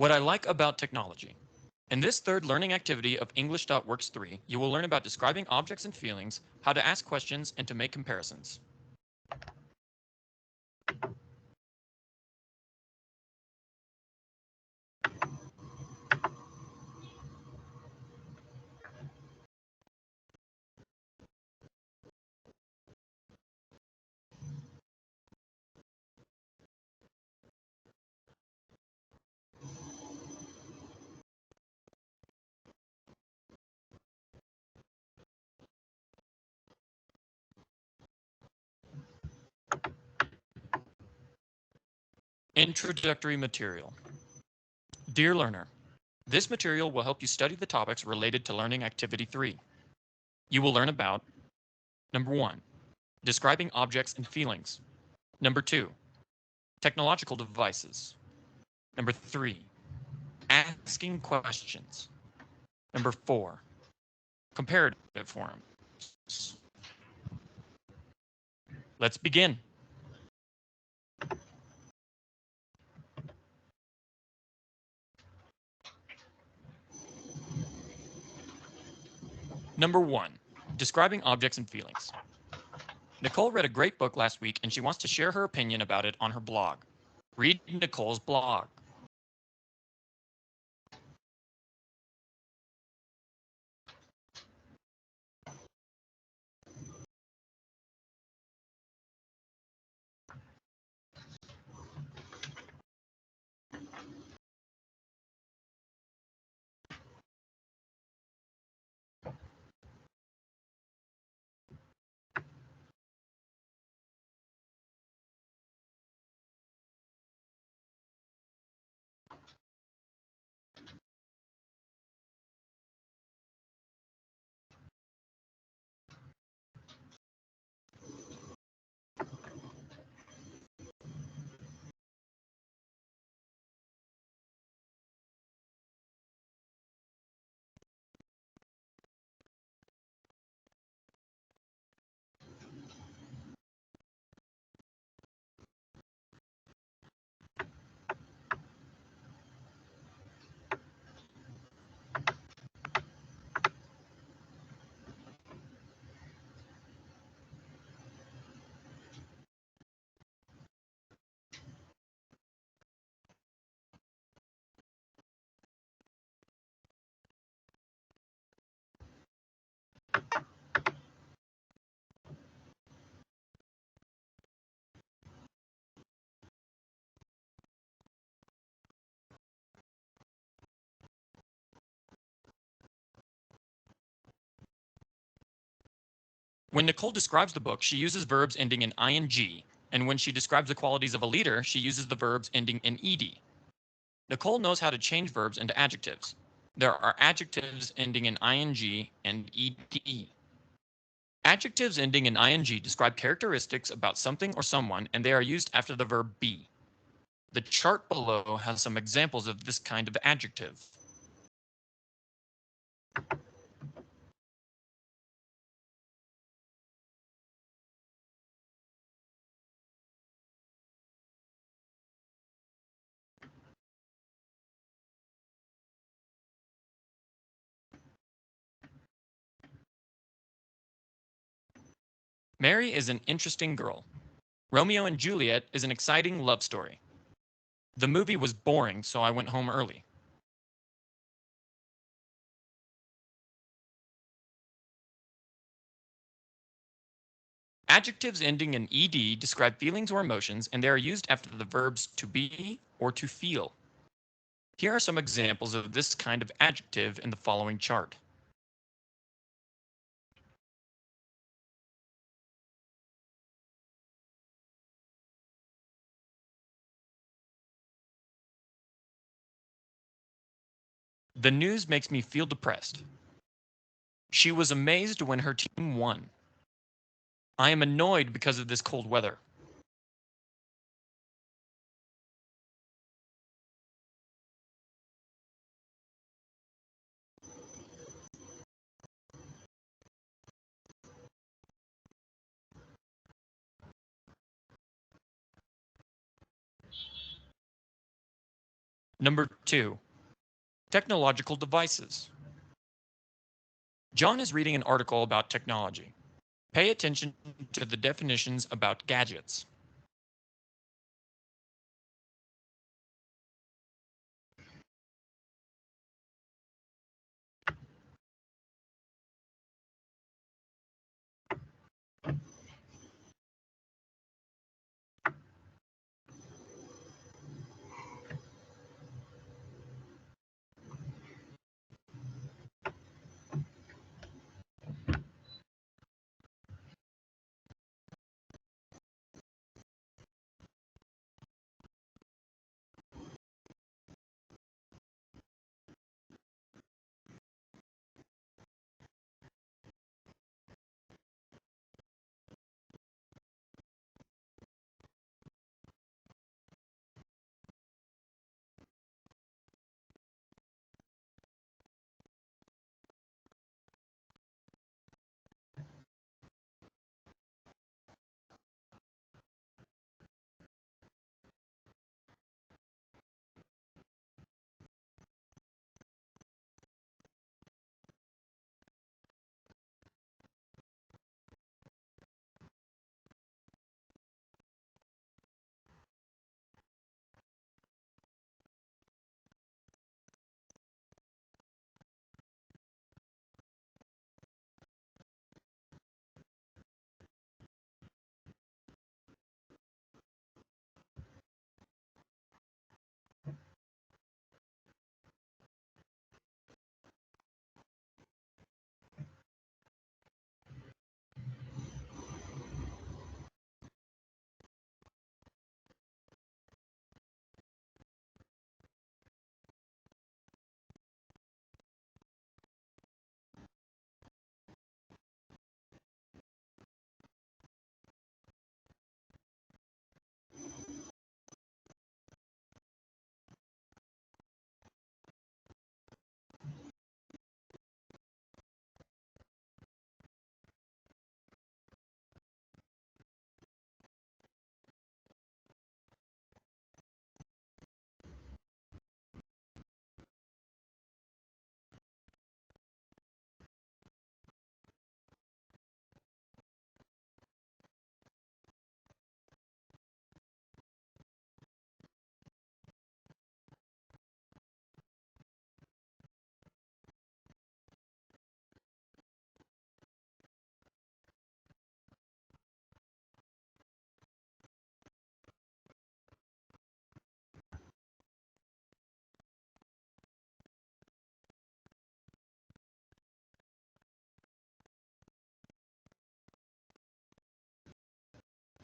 What I like about technology. In this third learning activity of English.Works 3, you will learn about describing objects and feelings, how to ask questions, and to make comparisons. Introductory material. Dear learner, this material will help you study the topics related to Learning Activity 3. You will learn about number 1, describing objects and feelings. Number 2, technological devices. Number 3, asking questions. Number 4, comparative forms. Let's begin. Number 1, describing objects and feelings. Nicole read a great book last week and she wants to share her opinion about it on her blog. Read Nicole's blog. When Nicole describes the book, she uses verbs ending in ing, and when she describes the qualities of a leader, she uses the verbs ending in ed. Nicole knows how to change verbs into adjectives. There are adjectives ending in ing and ed. Adjectives ending in ing describe characteristics about something or someone, and they are used after the verb be. The chart below has some examples of this kind of adjective. Mary is an interesting girl. Romeo and Juliet is an exciting love story. The movie was boring, so I went home early. Adjectives ending in ed describe feelings or emotions, and they are used after the verbs to be or to feel. Here are some examples of this kind of adjective in the following chart. The news makes me feel depressed. She was amazed when her team won. I am annoyed because of this cold weather. Number 2. Technological devices. John is reading an article about technology. Pay attention to the definitions about gadgets.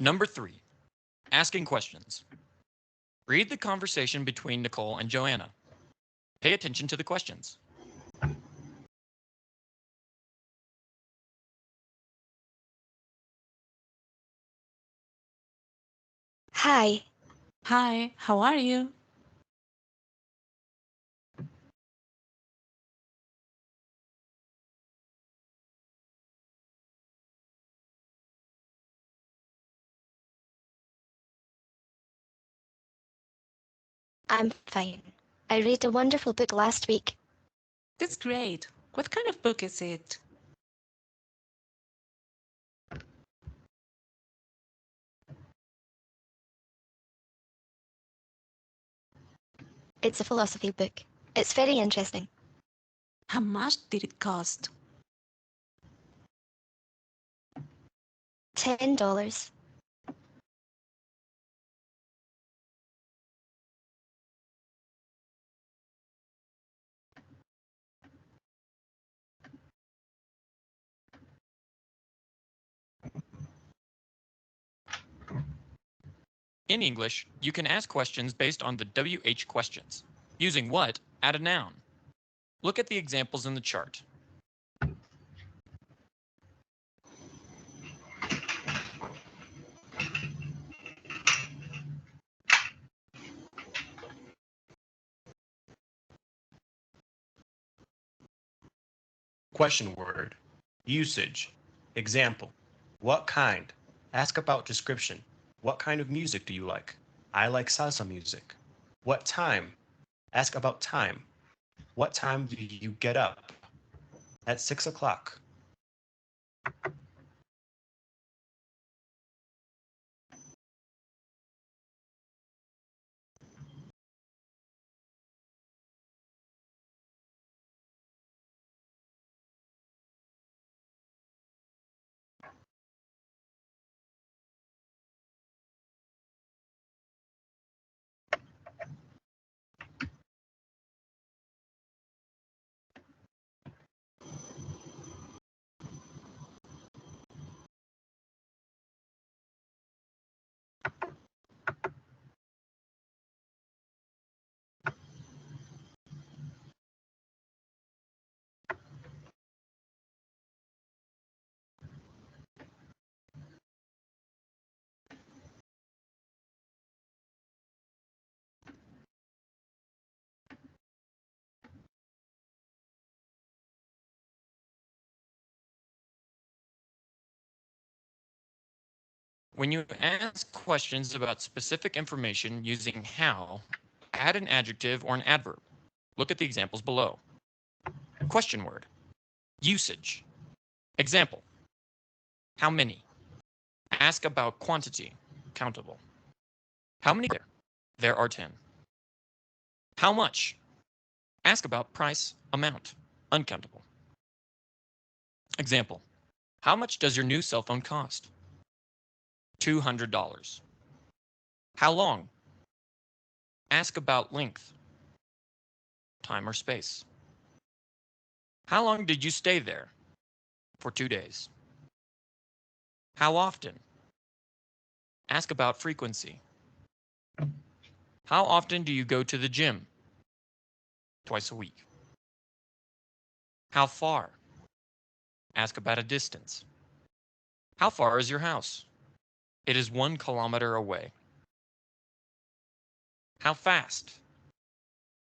Number 3. Asking questions. Read the conversation between Nicole and Joanna. Pay attention to the questions. Hi, Hi, how are you? I'm fine. I read a wonderful book last week. That's great. What kind of book is it? It's a philosophy book. It's very interesting. How much did it cost? $10. In English, you can ask questions based on the WH questions. Using what, add a noun. Look at the examples in the chart. Question word. Usage. Example. What kind? Ask about description. What kind of music do you like? I like salsa music. What time? Ask about time. What time do you get up? At 6 o'clock. When you ask questions about specific information using how, add an adjective or an adverb. Look at the examples below. Question word. Usage. Example. How many? Ask about quantity. Countable. How many there? There are 10. How much? Ask about price, amount. Uncountable. Example. How much does your new cell phone cost? $200. How long? Ask about length, time or space. How long did you stay there? For 2 days. How often? Ask about frequency. How often do you go to the gym? Twice a week. How far? Ask about a distance. How far is your house? It is 1 kilometer away. How fast?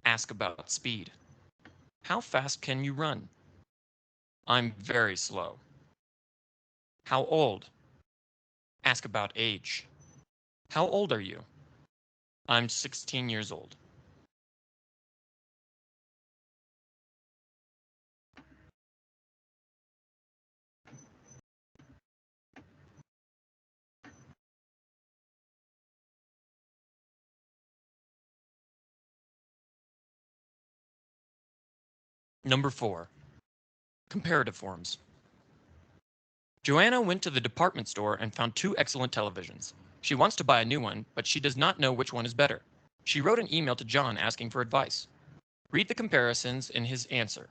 Ask about speed. How fast can you run? I'm very slow. How old? Ask about age. How old are you? I'm 16 years old. Number 4. Comparative forms. Joanna went to the department store and found 2 excellent televisions. She wants to buy a new one, but she does not know which one is better. She wrote an email to John asking for advice. Read the comparisons in his answer.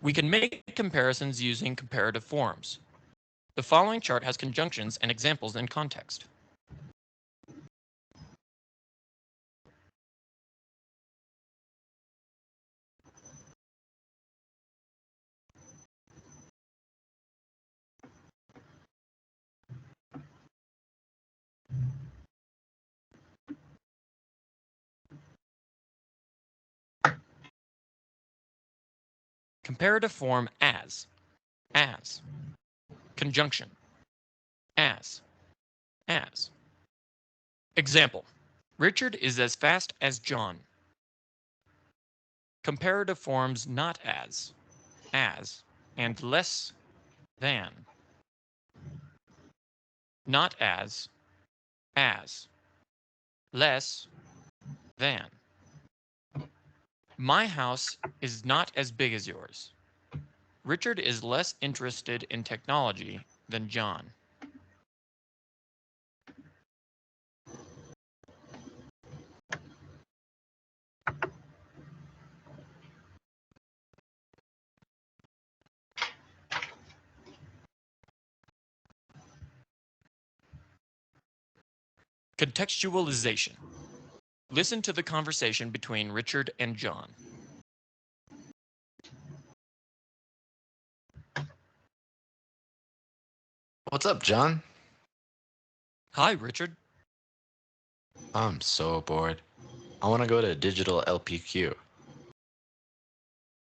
We can make comparisons using comparative forms. The following chart has conjunctions and examples in context. Comparative form as. Conjunction. As. Example. Richard is as fast as John. Comparative forms not as, and less than. Not as, less than. My house is not as big as yours. Richard is less interested in technology than John. Contextualization. Listen to the conversation between Richard and John. What's up, John? Hi, Richard. I'm so bored. I want to go to Digital LPQ.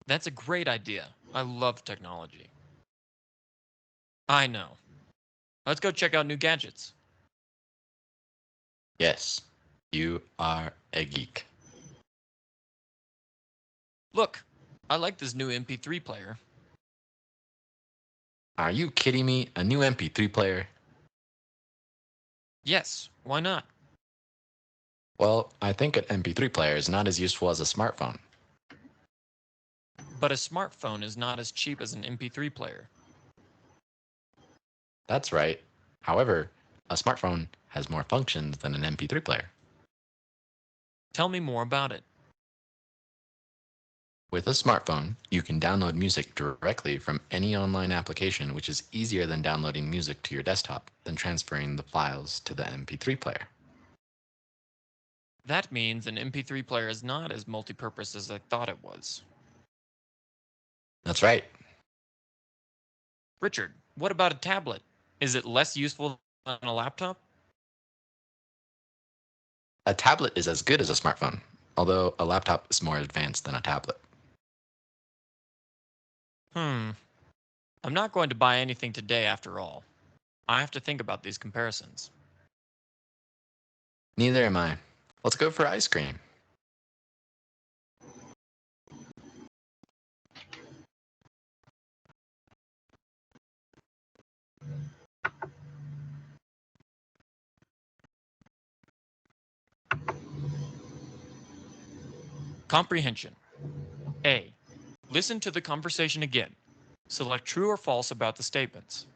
That's a great idea. I love technology. I know. Let's go check out new gadgets. Yes, you are a geek. Look, I like this new MP3 player. Are you kidding me? A new MP3 player? Yes, why not? Well, I think an MP3 player is not as useful as a smartphone. But a smartphone is not as cheap as an MP3 player. That's right. However, a smartphone has more functions than an MP3 player. Tell me more about it. With a smartphone, you can download music directly from any online application, which is easier than downloading music to your desktop than transferring the files to the MP3 player. That means an MP3 player is not as multi-purpose as I thought it was. That's right. Richard, what about a tablet? Is it less useful than a laptop? A tablet is as good as a smartphone, although a laptop is more advanced than a tablet. I'm not going to buy anything today after all. I have to think about these comparisons. Neither am I. Let's go for ice cream. Comprehension. A. Listen to the conversation again. Select true or false about the statements.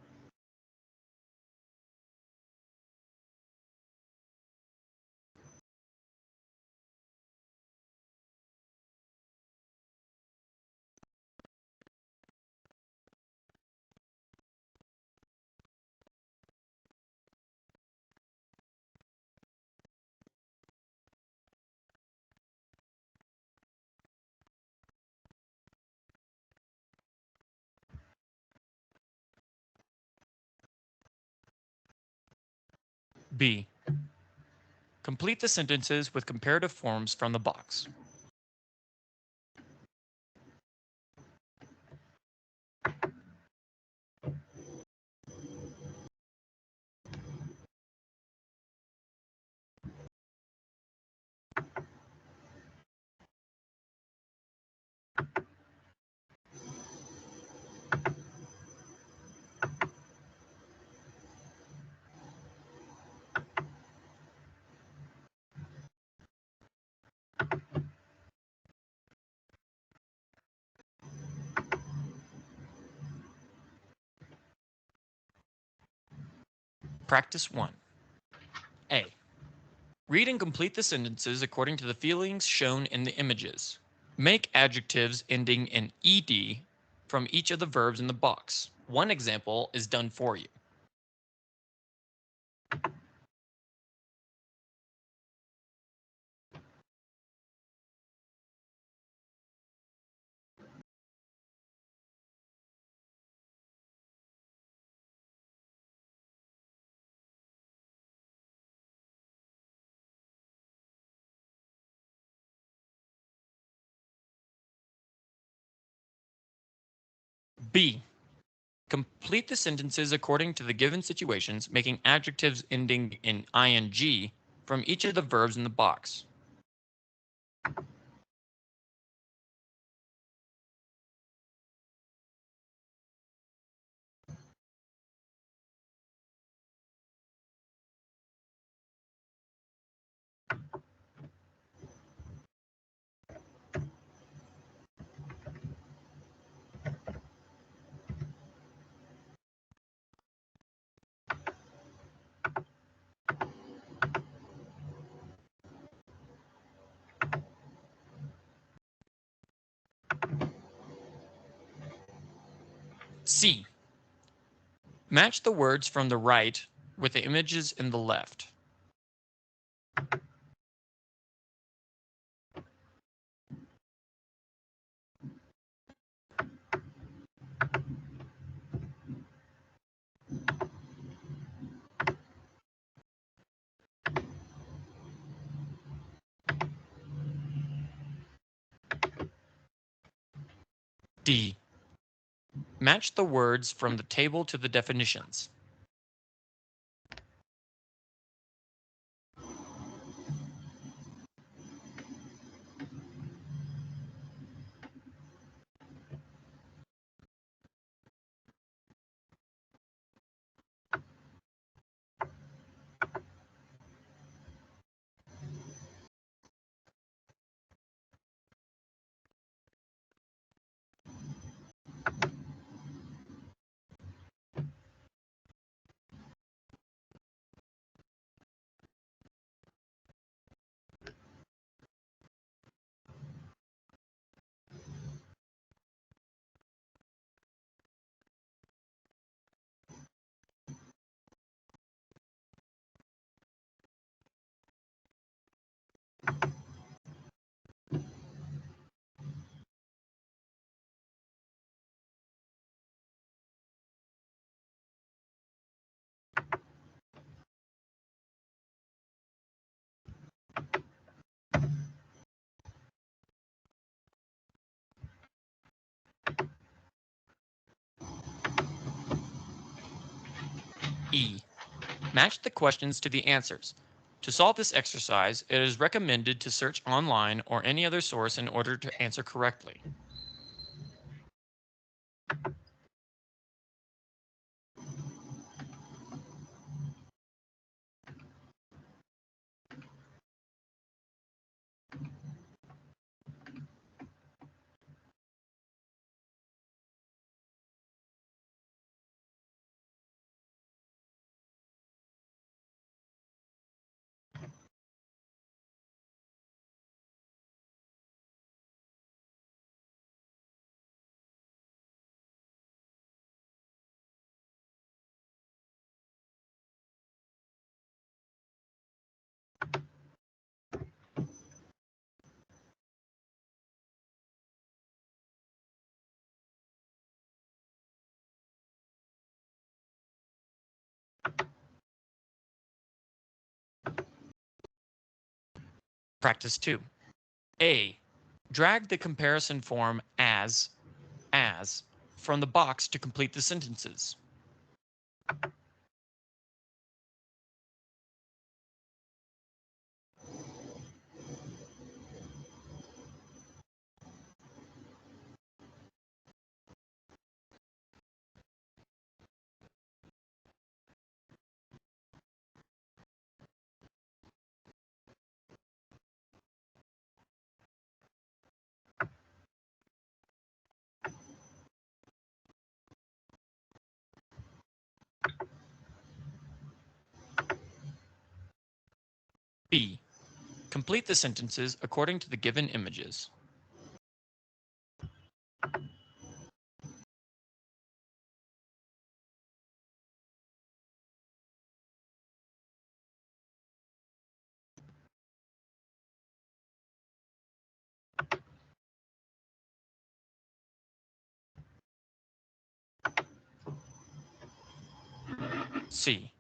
B. Complete the sentences with comparative forms from the box. Practice 1. A. Read and complete the sentences according to the feelings shown in the images. Make adjectives ending in ed from each of the verbs in the box. One example is done for you. B. Complete the sentences according to the given situations, making adjectives ending in ing from each of the verbs in the box. C. Match the words from the right with the images in the left. D. Match the words from the table to the definitions. E. Match the questions to the answers. To solve this exercise, it is recommended to search online or any other source in order to answer correctly. Practice 2. A. Drag the comparison form as from the box to complete the sentences. B. Complete the sentences according to the given images. C.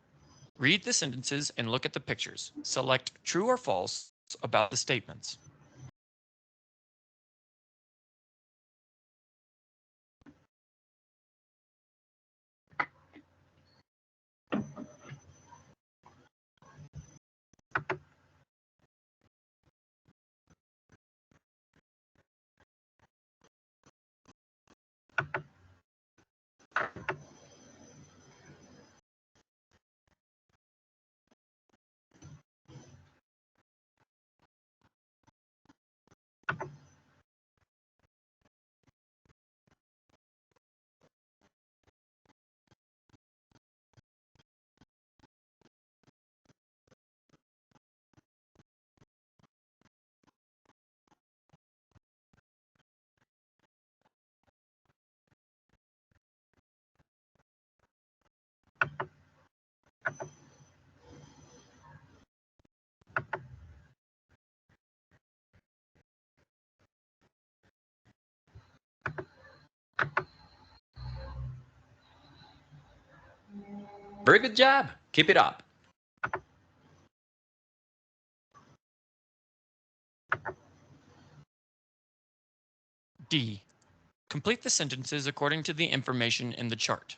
Read the sentences and look at the pictures. Select true or false about the statements. Very good job. Keep it up. D. Complete the sentences according to the information in the chart.